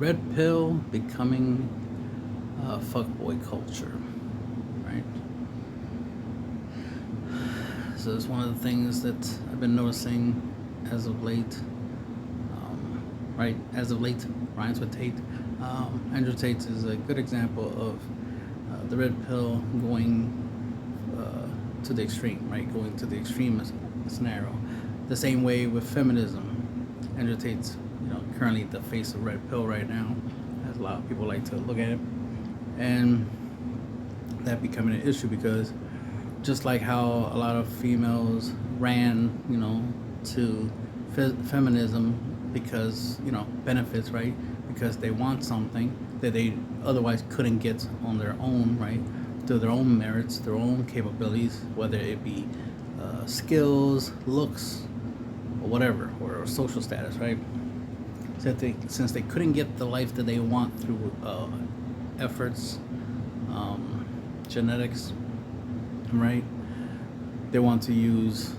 red pill becoming fuckboy culture, right? So it's one of the things that I've been noticing as of late. Right, as of late, rhymes with Tate. Andrew Tate is a good example of the red pill going to the extreme, right? Going to the extremist scenario. The same way with feminism. Andrew Tate's, currently the face of red pill right now, as a lot of people like to look at it, and that becoming an issue because just like how a lot of females ran, to feminism because benefits, right? Because they want something that they otherwise couldn't get on their own, right? Through their own merits, their own capabilities, whether it be skills, looks, or whatever, or social status, right? So since they couldn't get the life that they want through efforts, genetics, right? They want to use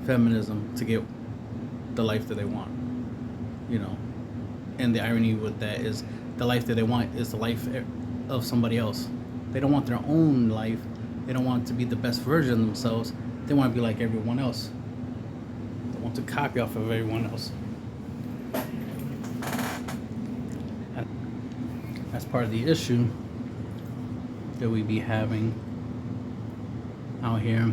feminism to get the life that they want, And the irony with that is the life that they want is the life of somebody else. They don't want their own life. They don't want to be the best version of themselves. They want to be like everyone else. They want to copy off of everyone else. And that's part of the issue that we be having out here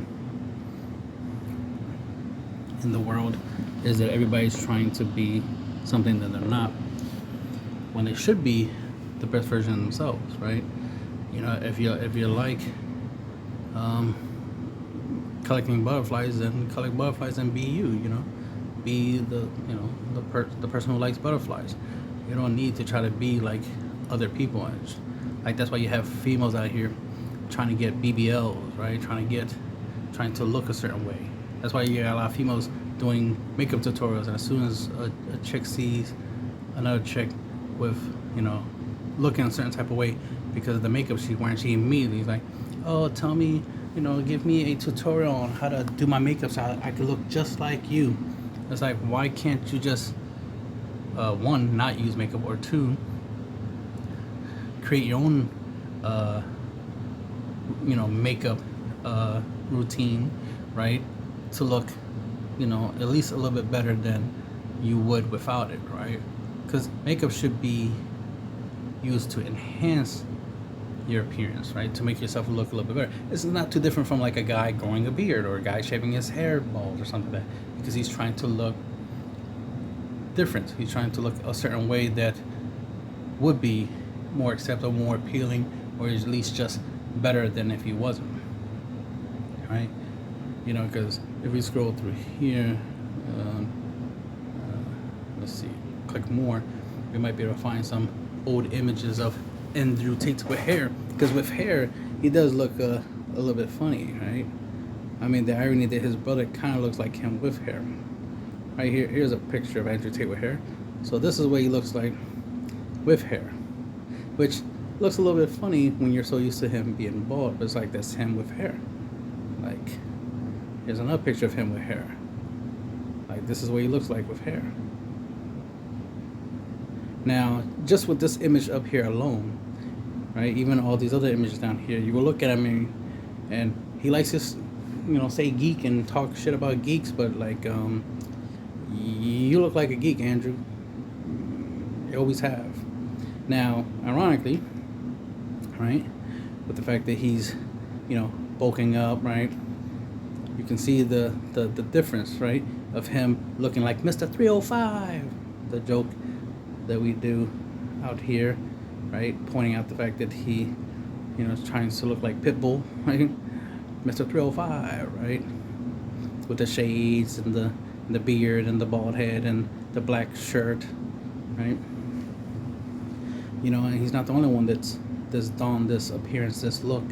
in the world, is that everybody's trying to be something that they're not, when they should be the best version of themselves, right? If you like collecting butterflies, then collect butterflies and be you. Be the the person who likes butterflies. You don't need to try to be like other people. Like that's why you have females out here trying to get BBLs, right? Trying to look a certain way. That's why you got a lot of females doing makeup tutorials, and as soon as a chick sees another chick with, looking a certain type of way because of the makeup she's wearing, she immediately is like, oh, tell me, give me a tutorial on how to do my makeup so I could look just like you. It's like, why can't you just, one, not use makeup, or two, create your own, makeup routine, right? To look, at least a little bit better than you would without it, right? Because makeup should be used to enhance your appearance, right? To make yourself look a little bit better. It's not too different from like a guy growing a beard or a guy shaving his hair bald or something like that, because he's trying to look different. He's trying to look a certain way that would be more acceptable, more appealing, or at least just better than if he wasn't, right? Because if we scroll through here, let's see, click more, we might be able to find some old images of Andrew Tate with hair. Because with hair, he does look a little bit funny, right? I mean, the irony that his brother kind of looks like him with hair. Right here, here's a picture of Andrew Tate with hair. So this is what he looks like with hair, which looks a little bit funny when you're so used to him being bald, but it's like that's him with hair. Like, here's another picture of him with hair. Like, this is what he looks like with hair. Now, just with this image up here alone, right? Even all these other images down here, you will look at him and he likes to, say geek and talk shit about geeks, but like, you look like a geek, Andrew. You always have. Now, ironically, right, with the fact that he's, bulking up, right? You can see the difference, right, of him looking like Mr. 305, the joke that we do out here, right, pointing out the fact that he, is trying to look like Pitbull, right, Mr. 305, right, with the shades and the beard and the bald head and the black shirt, right, and he's not the only one that's donned this appearance, this look,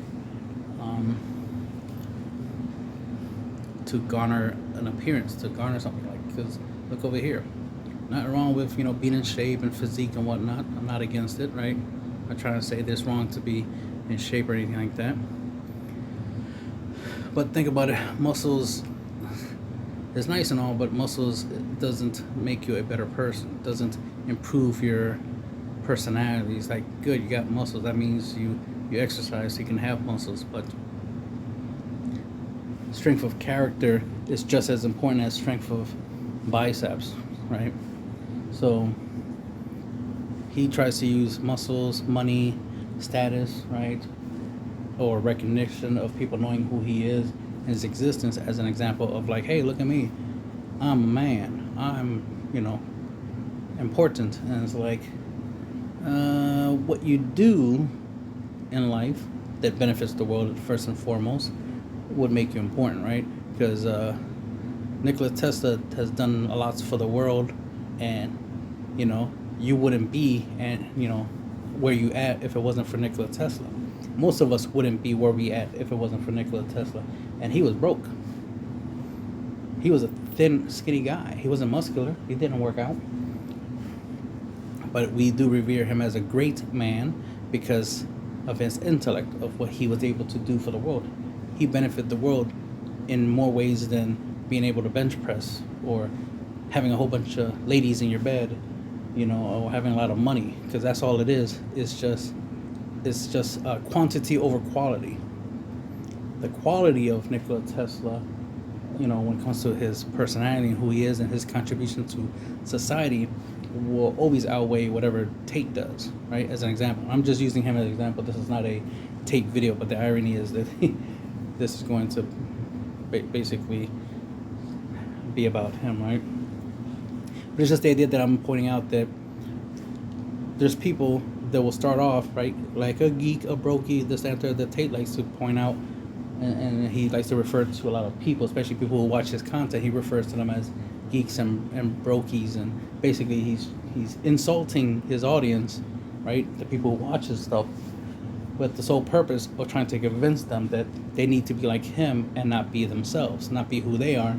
to garner an appearance, to garner something like, because look over here. Not wrong with, being in shape and physique and whatnot. I'm not against it, right? I'm not trying to say that it's wrong to be in shape or anything like that. But think about it, muscles is nice and all, but muscles doesn't make you a better person, doesn't improve your personality. It's like, good, you got muscles. That means you exercise, so you can have muscles. But strength of character is just as important as strength of biceps, right? So he tries to use muscles, money, status, right, or recognition of people knowing who he is and his existence as an example of like, hey, look at me, I'm a man, I'm, important. And it's like, what you do in life that benefits the world first and foremost would make you important, right? Because Nikola Tesla has done a lot for the world, and you wouldn't be where you at if it wasn't for Nikola Tesla. Most of us wouldn't be where we at if it wasn't for Nikola Tesla. And he was broke. He was a thin, skinny guy. He wasn't muscular. He didn't work out. But we do revere him as a great man because of his intellect, of what he was able to do for the world. He benefited the world in more ways than being able to bench press or having a whole bunch of ladies in your bed, or having a lot of money, because that's all it is. It's just quantity over quality. The quality of Nikola Tesla, when it comes to his personality and who he is and his contribution to society, will always outweigh whatever Tate does, right? As an example. I'm just using him as an example. This is not a Tate video, but the irony is that this is going to basically be about him, right? But it's just the idea that I'm pointing out that there's people that will start off, right, like a geek, a brokey, this, that Tate likes to point out, and he likes to refer to a lot of people, especially people who watch his content. He refers to them as geeks and brokies, and basically he's insulting his audience, right, the people who watch his stuff, with the sole purpose of trying to convince them that they need to be like him and not be themselves, not be who they are,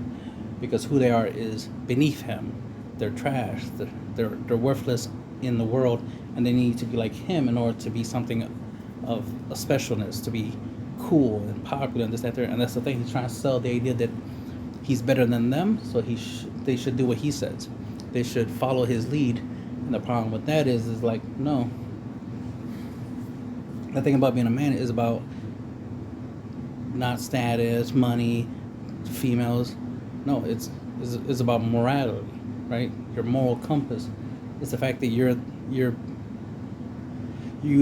because who they are is beneath him. They're trash. They're worthless in the world, and they need to be like him in order to be something of a specialness, to be cool and popular and this, that, there. And that's the thing. He's trying to sell the idea that he's better than them, so they should do what he says. They should follow his lead. And the problem with that is like, no. The thing about being a man is about not status, money, females. No, it's about morality, right? Your moral compass. It's the fact that you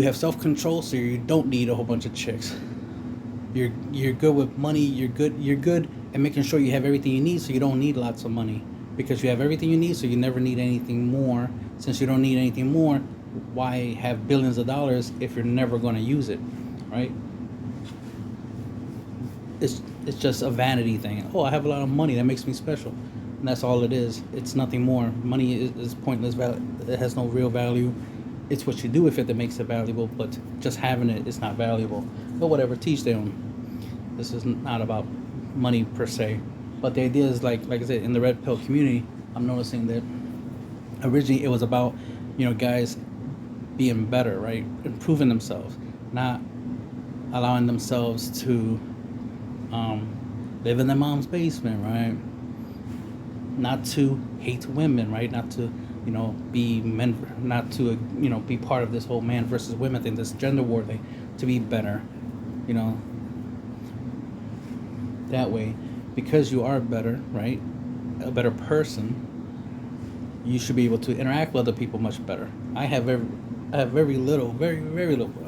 have self-control, so you don't need a whole bunch of chicks. You're good with money. You're good at making sure you have everything you need, so you don't need lots of money, because you have everything you need, so you never need anything more. Since you don't need anything more, why have billions of dollars if you're never going to use it, right? It's just a vanity thing. Oh, I have a lot of money, that makes me special. And that's all it is. It's nothing more. Money is pointless. It has no real value. It's what you do with it that makes it valuable, but just having it is not valuable. But whatever, teach their own. This is not about money per se. But the idea is, like I said, in the Red Pill community, I'm noticing that originally it was about, guys being better, right? Improving themselves, not allowing themselves to live in their mom's basement, right? Not to hate women, right? Not to, be men, not to, be part of this whole man versus women thing, this gender war thing, to be better, that way. Because you are better, right? A better person, you should be able to interact with other people much better. I have very little.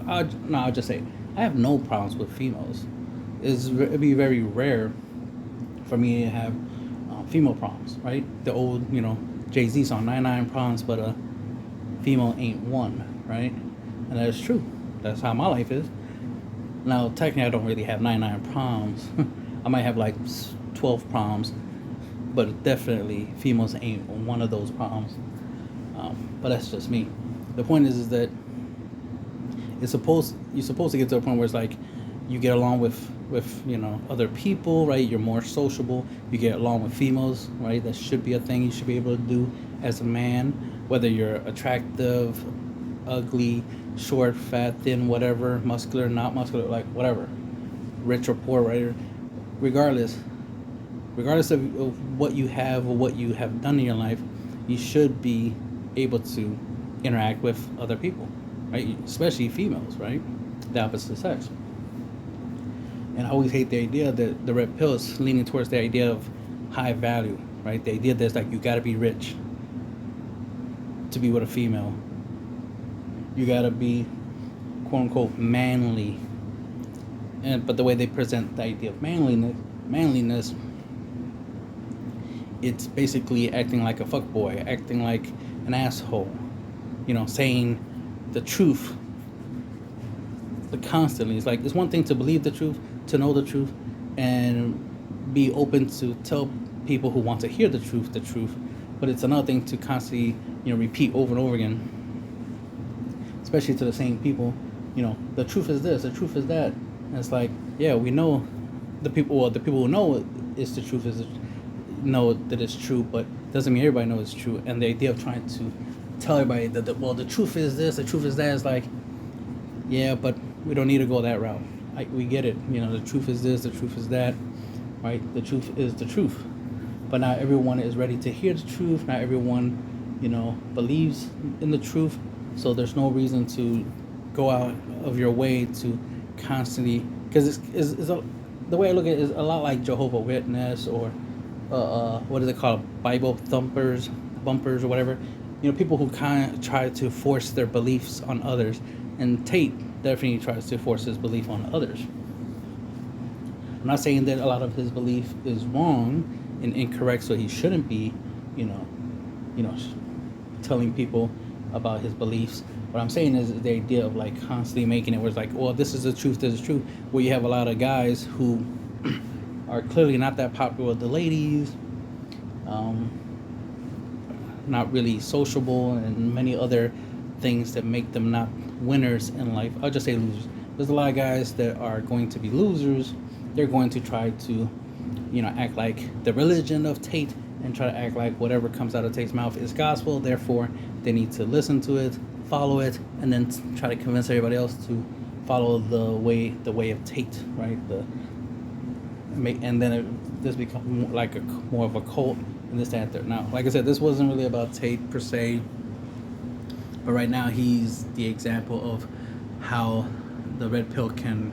I'll just say, I have no problems with females. It'd be very rare for me to have female problems, right? The old, Jay-Z song, 99 problems, but a female ain't one, right? And that's true. That's how my life is. Now, technically, I don't really have 99 problems. I might have like 12 problems, but definitely females ain't one of those problems. But that's just me. The point is that you're supposed to get to a point where it's like you get along with other people, right? You're more sociable. You get along with females, right? That should be a thing you should be able to do as a man, whether you're attractive, ugly, short, fat, thin, whatever, muscular, not muscular, like whatever, rich or poor, right? Regardless of what you have or what you have done in your life, you should be able to interact with other people, right? Especially females, right? The opposite sex. And I always hate the idea that the red pill is leaning towards the idea of high value, right? The idea that it's like you gotta be rich to be with a female. You gotta be quote unquote manly. But the way they present the idea of manliness, it's basically acting like a fuckboy, acting like an asshole, saying the truth constantly. It's like it's one thing to believe the truth, to know the truth, and be open to tell people who want to hear the truth, but it's another thing to constantly, repeat over and over again, especially to the same people. The truth is this, the truth is that. And it's like, yeah, we know the people who know it's the truth know that it's true, but doesn't mean everybody knows it's true. And the idea of trying to tell everybody that the truth is this, the truth is that, is like, yeah, but we don't need to go that route. We get it. The truth is this, the truth is that, right? The truth is the truth. But not everyone is ready to hear the truth. Not everyone, believes in the truth. So there's no reason to go out of your way to constantly, because the way I look at it is a lot like Jehovah's Witness or what is it called, Bible bumpers or whatever. People who kind of try to force their beliefs on others, and Tate definitely tries to force his belief on others. I'm not saying that a lot of his belief is wrong and incorrect, so he shouldn't be, telling people about his beliefs. What I'm saying is the idea of like constantly making it where it's like, well, this is the truth, this is true. Where you have a lot of guys who are clearly not that popular with the ladies, not really sociable, and many other things that make them not winners in life. I'll just say losers. There's a lot of guys that are going to be losers. They're going to try to, act like the religion of Tate and try to act like whatever comes out of Tate's mouth is gospel. Therefore, they need to listen to it, follow it, and then try to convince everybody else to follow the way of Tate, right? And then this becomes like more of a cult and this, that, and third. Now, like I said, this wasn't really about Tate per se, but right now he's the example of how the red pill can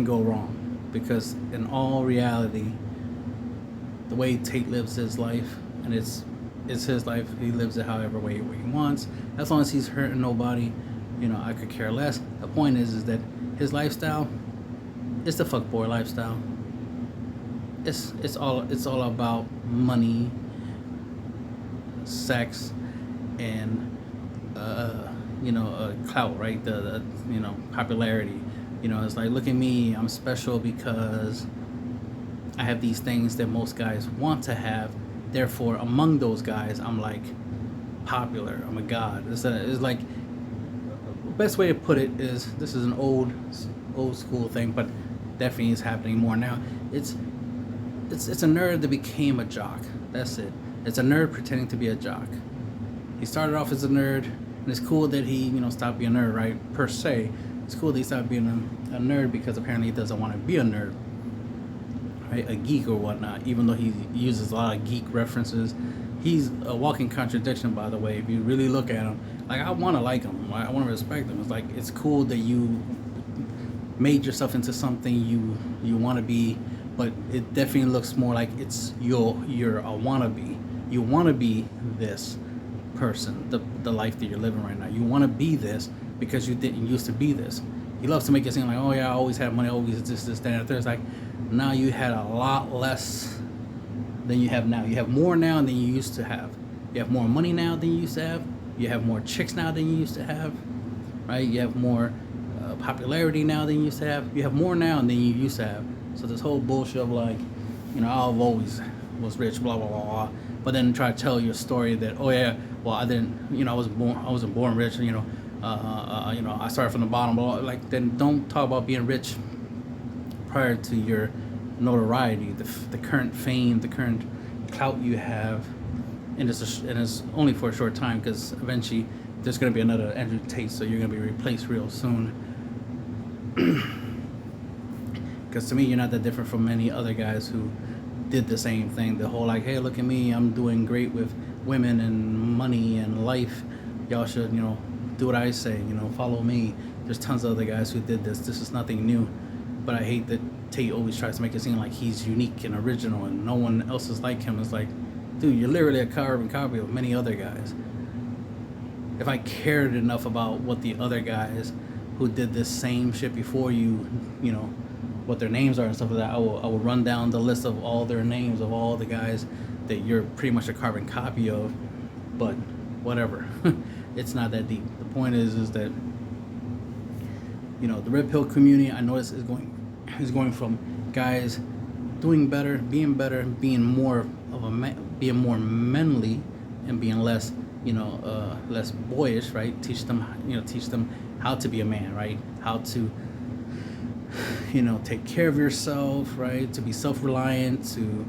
go wrong. Because in all reality, the way Tate lives his life, and it's his life, he lives it however way he wants. As long as he's hurting nobody, I could care less. The point is that his lifestyle, it's the fuckboy lifestyle. It's all about money, sex, and clout, right? The popularity. It's like, look at me, I'm special because I have these things that most guys want to have. Therefore, among those guys, I'm like popular. I'm a god. It's like, the best way to put it is, this is an old school thing, but definitely is happening more now. It's a nerd that became a jock. That's it. It's a nerd pretending to be a jock. He started off as a nerd, and it's cool that he stopped being a nerd, right? Per se, it's cool that he stopped being a nerd because apparently he doesn't want to be a nerd, right? A geek or whatnot. Even though he uses a lot of geek references, he's a walking contradiction. By the way, if you really look at him, like, I want to like him, I want to respect him. It's like, it's cool that you made yourself into something you want to be, but it definitely looks more like it's you're a wannabe. You want to be this person, the life that you're living right now. You want to be this because you didn't used to be this. He loves to make it seem like, oh yeah, I always had money, always this, that, and that. It's like, now you had a lot less than you have now. You have more now than you used to have. You have more money now than you used to have. You have more chicks now than you used to have, right? You have more popularity now than you used to have. You have more now than you used to have. So this whole bullshit of like, I've always was rich, blah blah blah blah. But then try to tell your story that, oh yeah, well, I didn't, I wasn't born rich, I started from the bottom, blah. Like, then don't talk about being rich prior to your notoriety, the current fame, the current clout you have, and it's only for a short time, because eventually there's going to be another Andrew Tate, so you're going to be replaced real soon. Because to me, you're not that different from many other guys who did the same thing. The whole like, hey, look at me, I'm doing great with women and money and life, y'all should, do what I say, follow me. There's tons of other guys who did this. This is nothing new. But I hate that Tate always tries to make it seem like he's unique and original and no one else is like him. It's like, dude, you're literally a carbon copy of many other guys. If I cared enough about what the other guys who did this same shit before you, what their names are and stuff like that, I will run down the list of all their names of all the guys that you're pretty much a carbon copy of. But whatever. It's not that deep. The point is that the red pill community, I notice, is going from guys doing better, being more of a being more manly, and being less less boyish, right? Teach them how to be a man, right? How to take care of yourself, right? To be self-reliant, to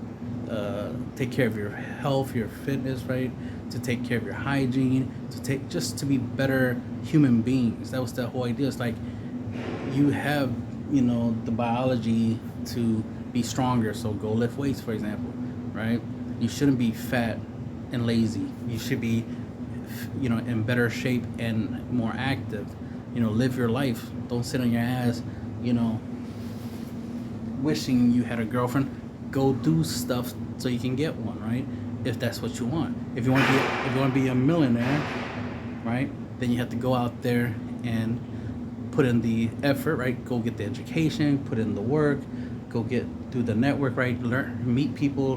take care of your health, your fitness, right? To take care of your hygiene, to be better human beings. That was the whole idea. It's like you have the biology to be stronger, so go lift weights, for example, right? You shouldn't be fat and lazy. You should be in better shape and more active. Live your life. Don't sit on your ass wishing you had a girlfriend. Go do stuff so you can get one, right? If that's what you want. If you want to be a millionaire, right? Then you have to go out there and put in the effort, right? Go get the education, put in the work, do the network, right? Learn, meet people,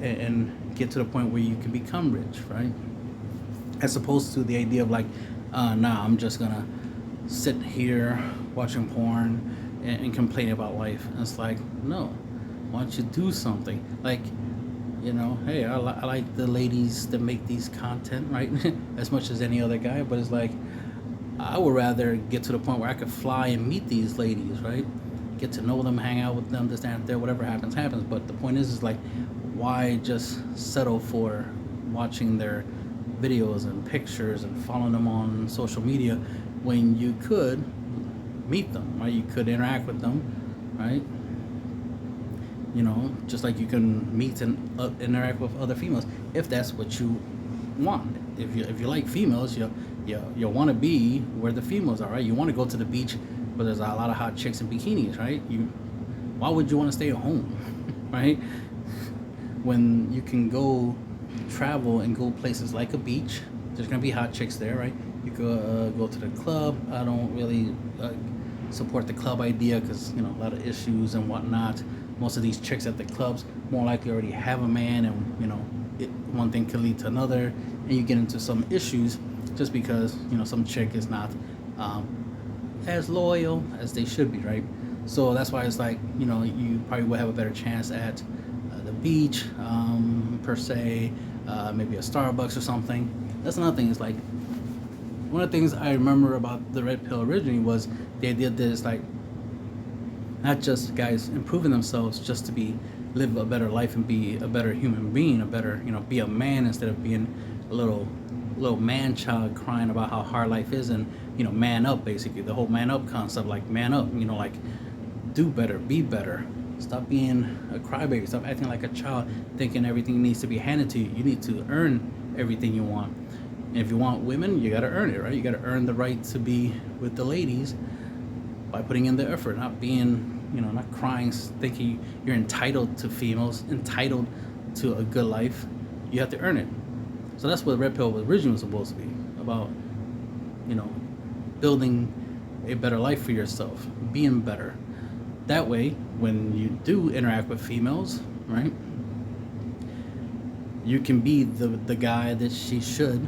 and get to the point where you can become rich, right? As opposed to the idea of like, nah, I'm just gonna sit here watching porn and complaining about life. And it's like, no, why don't you do something? Like, hey, I like the ladies that make these content, right? As much as any other guy, but it's like, I would rather get to the point where I could fly and meet these ladies, right? Get to know them, hang out with them, this, that, there, whatever happens. But the point is like, why just settle for watching their videos and pictures and following them on social media when you could meet them, right? You could interact with them, right? Just like you can meet and interact with other females if that's what you want. If you like females, you want to be where the females are, right? You want to go to the beach where there's a lot of hot chicks in bikinis, right? Why would you want to stay at home, right? When you can go travel and go places like a beach, there's gonna be hot chicks there, right? You could go to the club. I don't really support the club idea because a lot of issues and whatnot. Most of these chicks at the clubs more likely already have a man, and one thing could lead to another, and you get into some issues just because some chick is not as loyal as they should be, right? So that's why it's like you probably would have a better chance at the beach, per se, maybe a Starbucks or something. That's another thing. It's like one of the things I remember about the red pill originally was the idea that it's like not just guys improving themselves just to live a better life and be a better human being, be a man instead of being a little man child crying about how hard life is, and man up, basically the whole man up concept. Like, man up, like do better, be better, stop being a crybaby, stop acting like a child, thinking everything needs to be handed to you. You need to earn everything you want. And if you want women, you got to earn it, right? You got to earn the right to be with the ladies by putting in the effort, not being not crying, thinking you're entitled to females, entitled to a good life. You have to earn it. So that's what red pill was originally supposed to be about, building a better life for yourself, being better. That way, when you do interact with females, right, you can be the guy that she should,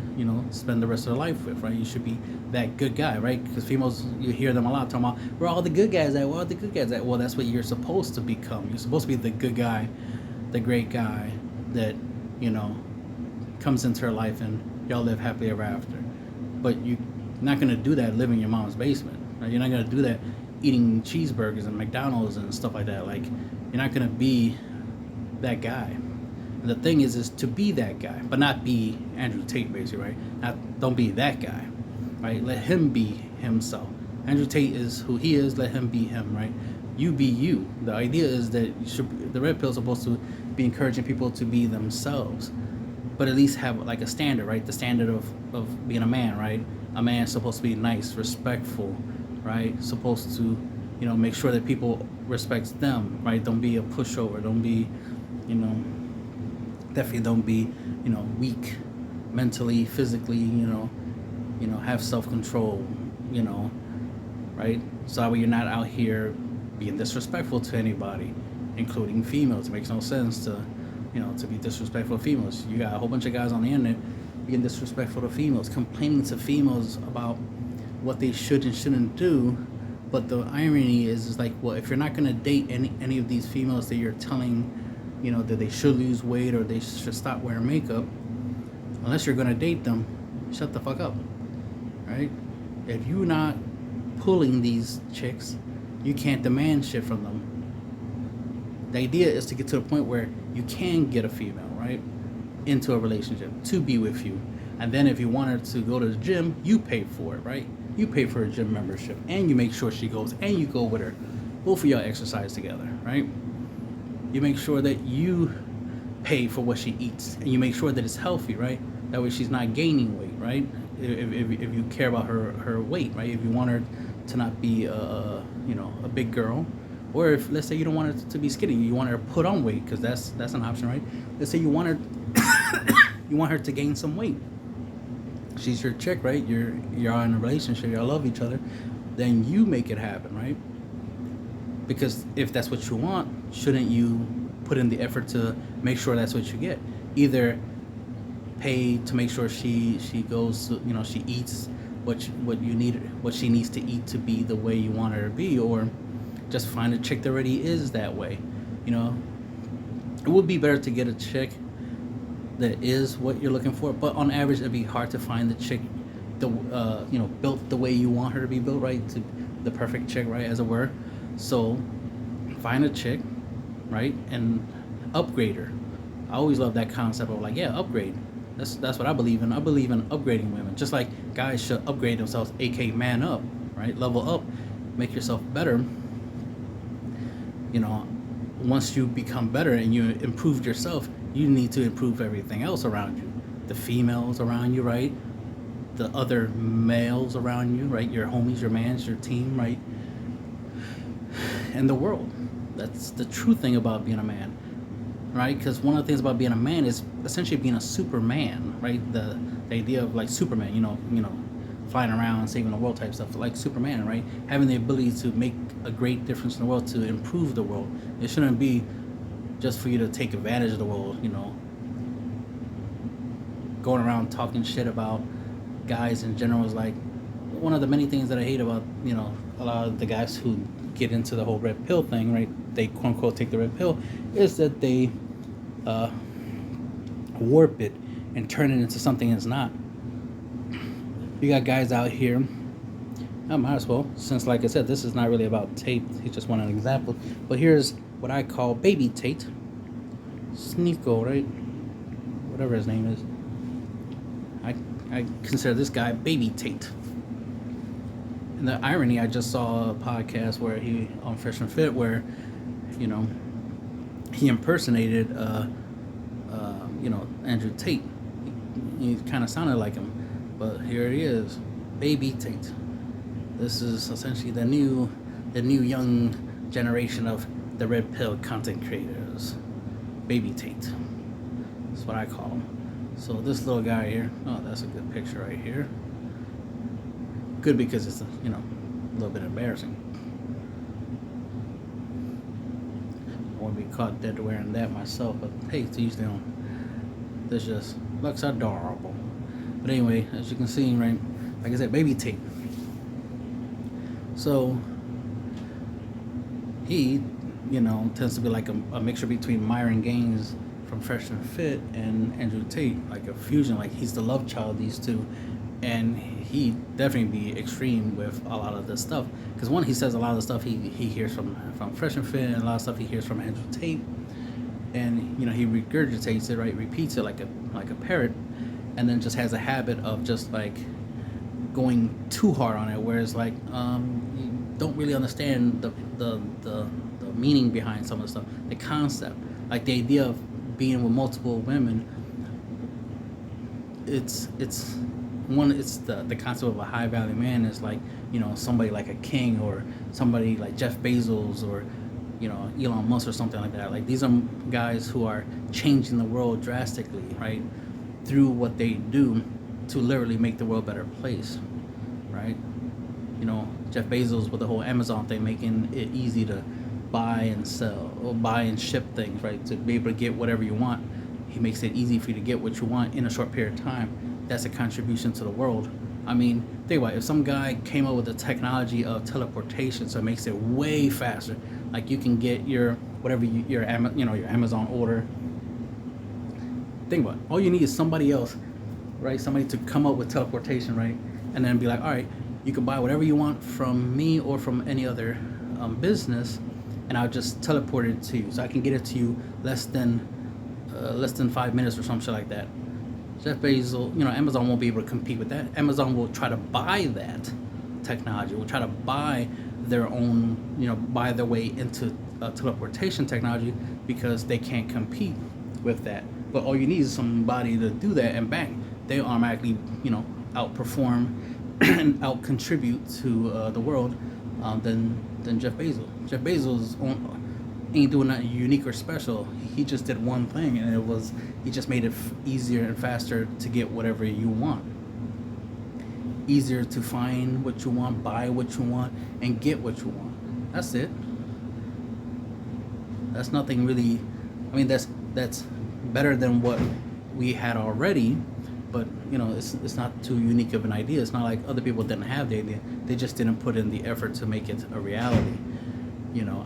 spend the rest of her life with, right? You should be that good guy, right? Because females, you hear them a lot talking about, where all the good guys at? Where all the good guys at? Well, that's what you're supposed to become. You're supposed to be the good guy, the great guy that, comes into her life and y'all live happily ever after. But you're not going to do that living in your mom's basement, right? You're not going to do that eating cheeseburgers and McDonald's and stuff like that. Like, you're not going to be that guy. And the thing is to be that guy, but not be Andrew Tate, basically, right? Don't be that guy, right? Let him be himself. Andrew Tate is who he is. Let him be him, right? You be you. The idea is that the red pill is supposed to be encouraging people to be themselves. but at least have like a standard, right? The standard of being a man, right? A man's supposed to be nice, respectful, right? Supposed to, make sure that people respects them, right? Don't be a pushover. Don't be, you know, definitely don't be, weak mentally, physically, have self-control, right? So that way you're not out here being disrespectful to anybody, including females. It makes no sense to be disrespectful to females. You got a whole bunch of guys on the internet being disrespectful to females, complaining to females about what they should and shouldn't do. But the irony is like, well, if you're not gonna date any of these females that you're telling, that they should lose weight or they should stop wearing makeup, unless you're gonna date them, shut the fuck up, right? If you're not pulling these chicks, you can't demand shit from them. The idea is to get to the point where you can get a female, right, into a relationship to be with you. And then if you want her to go to the gym, you pay for it, right? You pay for a gym membership and you make sure she goes and you go with her. Both of y'all exercise together, right? You make sure that you pay for what she eats and you make sure that it's healthy, right? That way she's not gaining weight, right? If you care about her weight, right? If you want her to not be a big girl, or if, let's say, you don't want her to be skinny, you want her to put on weight, because that's an option, right? Let's say you want her to gain some weight. She's your chick, right? You're in a relationship, y'all love each other, then you make it happen, right? Because if that's what you want, shouldn't you put in the effort to make sure that's what you get? Either pay to make sure she goes, she eats what she needs to eat to be the way you want her to be, or just find a chick that already is that way. It would be better to get a chick that is what you're looking for, but on average it'd be hard to find the chick built the way you want her to be built, right? To the perfect chick, right, as it were. So find a chick, right, and upgrade her. I always love that concept of like, yeah, upgrade. That's what I believe in. I believe in upgrading women, just like guys should upgrade themselves, aka man up, right? Level up, make yourself better. Once you become better and you improved yourself, you need to improve everything else around you. The females around you, right? The other males around you, right? Your homies, your mans, your team, right? And the world. That's the true thing about being a man, right? Because one of the things about being a man is essentially being a Superman, right? The idea of like Superman, flying around, saving the world type stuff, like Superman, right? Having the ability to make a great difference in the world, to improve the world. It shouldn't be just for you to take advantage of the world, going around talking shit about guys in general is like one of the many things that I hate about, a lot of the guys who get into the whole red pill thing, right? They quote unquote take the red pill, is that they warp it and turn it into something it's not. You got guys out here, I might as well, since like I said, this is not really about Tate, he just wanted an example, but here's what I call baby Tate. Sneeko, right? Whatever his name is. I consider this guy baby Tate. And the irony, I just saw a podcast where he, on Fresh and Fit, where, he impersonated, Andrew Tate. He kind of sounded like him. But here he is, baby Tate. This is essentially the new young generation of the red pill content creators. Baby Tate. That's what I call him. So this little guy here, oh, that's a good picture right here. Good because it's, a little bit embarrassing. I wouldn't be caught dead wearing that myself, but hey, to each their own. This just looks adorable. But anyway, as you can see, right, like I said, baby Tate. So he, tends to be like a mixture between Myron Gaines from Fresh and Fit and Andrew Tate, like a fusion. Like he's the love child of these two, and he definitely be extreme with a lot of this stuff. Because one, he says a lot of the stuff he hears from Fresh and Fit, and a lot of stuff he hears from Andrew Tate, and he regurgitates it, right, repeats it like a parrot. And then just has a habit of just like going too hard on it, whereas like you don't really understand the meaning behind some of the stuff, the concept, like the idea of being with multiple women it's one, it's the concept of a high value man is like, somebody like a king, or somebody like Jeff Bezos, or Elon Musk or something like that. Like, these are guys who are changing the world drastically, right, through what they do to literally make the world a better place, right? Jeff Bezos with the whole Amazon thing, making it easy to buy and sell, or buy and ship things, right, to be able to get whatever you want. He makes it easy for you to get what you want in a short period of time. That's a contribution to the world. I mean, think about it. If some guy came up with the technology of teleportation, so it makes it way faster, like you can get your whatever your Amazon order. Think about it. All you need is somebody else, right? Somebody to come up with teleportation, right? And then be like, all right, you can buy whatever you want from me or from any other business, and I'll just teleport it to you, so I can get it to you less than 5 minutes or some shit like that. Jeff Bezos, Amazon won't be able to compete with that. Amazon will try to buy that technology, will try to buy their own, buy their way into teleportation technology, because they can't compete with that. But all you need is somebody to do that, and bang, they automatically, outperform and out contribute to the world than Jeff Bezos. Jeff Bezos ain't doing nothing unique or special. He just did one thing, and he just made it easier and faster to get whatever you want. Easier to find what you want, buy what you want, and get what you want. That's it. That's nothing really. I mean, that's better than what we had already, but it's not too unique of an idea. It's not like other people didn't have the idea. They just didn't put in the effort to make it a reality.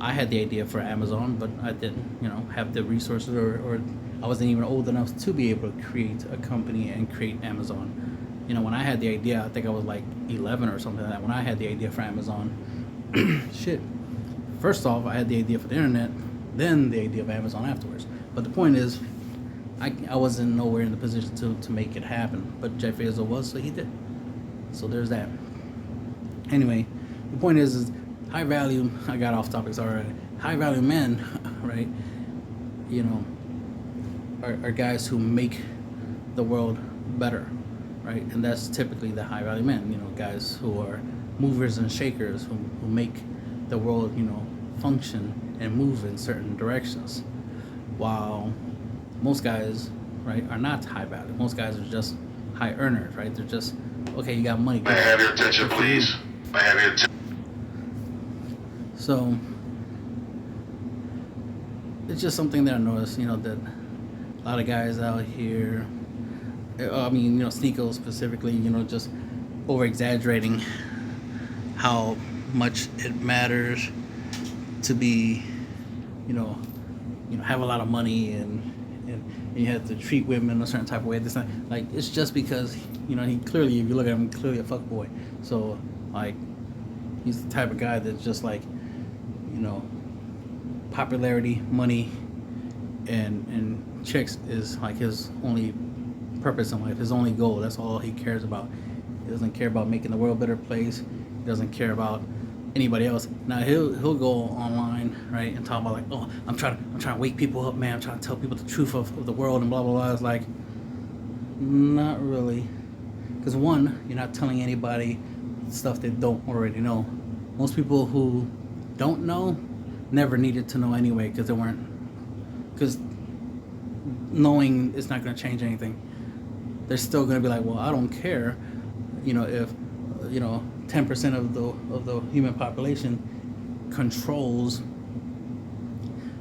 I had the idea for Amazon, but I didn't, have the resources, or I wasn't even old enough to be able to create a company and create Amazon. When I had the idea, I think I was like 11 or something like that. When I had the idea for Amazon, shit. First off, I had the idea for the internet, then the idea of Amazon afterwards. But the point is, I wasn't nowhere in the position to make it happen. But Jeff Bezos was, so he did. So there's that. Anyway, the point is high value, I got off topics already. High value men, right, are guys who make the world better, right? And that's typically the high value men, guys who are movers and shakers, who make the world, function and move in certain directions. While most guys, right, are not high value. Most guys are just high earners, right? They're just, okay, you got money. May I have your attention, please? May I have your attention? So it's just something that I noticed, that a lot of guys out here, Sneeko specifically, just over exaggerating how much it matters to be, have a lot of money and you have to treat women a certain type of way. This time, like, it's just because he clearly, if you look at him, clearly a fuckboy. So like, he's the type of guy that's just like, popularity, money, and chicks is like his only purpose in life, his only goal. That's all he cares about. He doesn't care about making the world a better place. He doesn't care about anybody else. Now he'll go online, right, and talk about like, oh, I'm trying to wake people up, man. I'm trying to tell people the truth of the world and blah blah blah. It's like, not really, because one, you're not telling anybody stuff they don't already know. Most people who don't know never needed to know anyway, because knowing is not going to change anything. They're still going to be like, well, I don't care, if 10% of the human population controls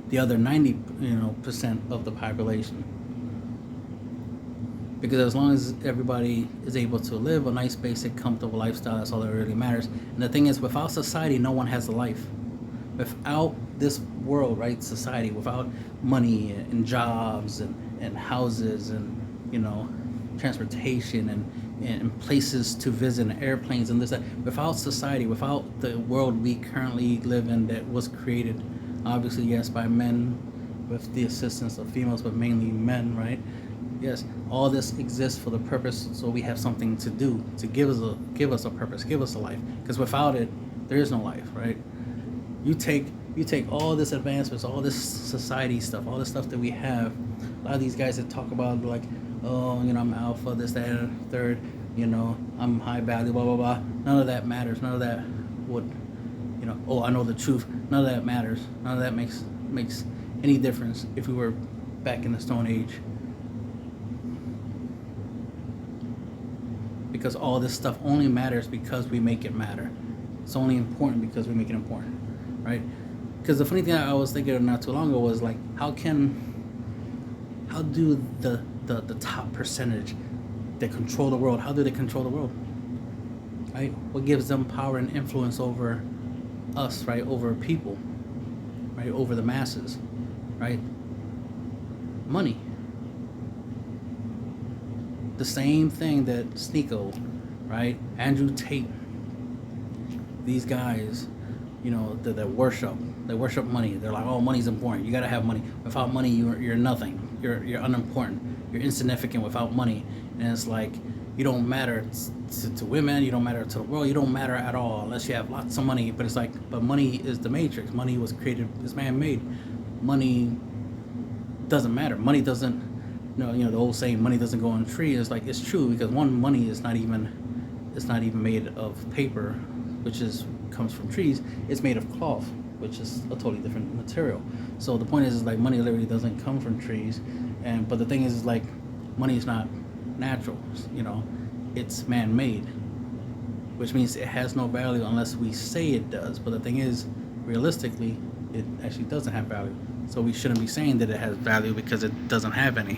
the other 90% of the population. Because as long as everybody is able to live a nice, basic, comfortable lifestyle, that's all that really matters. And the thing is, without society, no one has a life. Without this world, right, society, without money and jobs and houses and, transportation and places to visit and airplanes and this, that, without society, without the world we currently live in that was created, obviously, yes, by men with the assistance of females, but mainly men, right? Yes, all this exists for the purpose, so we have something to do, to give us a purpose, give us a life. Because without it, there is no life, right? You take all this advancements, all this society stuff, all this stuff that we have. A lot of these guys that talk about like, oh, I'm alpha, this, that, and the third, I'm high value, blah, blah, blah. None of that matters. None of that would, oh, I know the truth. None of that matters. None of that makes any difference if we were back in the Stone Age. Because all this stuff only matters because we make it matter. It's only important because we make it important, right? Because the funny thing I was thinking of not too long ago was like, how do the top percentage that control the world, how do they control the world, right? What gives them power and influence over us, right? Over people, right? Over the masses, right? Money. The same thing that Sneeko, right? Andrew Tate, these guys, that worship money. They're like, oh, money's important. You gotta have money. Without money, you're nothing. You're unimportant. You're insignificant without money. And it's like, you don't matter to women. You don't matter to the world. You don't matter at all unless you have lots of money. But it's like, but money is the matrix. Money was created, it's man-made. Money doesn't matter. Money doesn't. The old saying, money doesn't go on a tree, is like, it's true, because money is not even made of paper, which comes from trees. It's made of cloth, which is a totally different material. So the point is like, money literally doesn't come from trees, but the thing is like, money is not natural, it's man-made, which means it has no value unless we say it does. But the thing is, realistically, it actually doesn't have value. So we shouldn't be saying that it has value because it doesn't have any.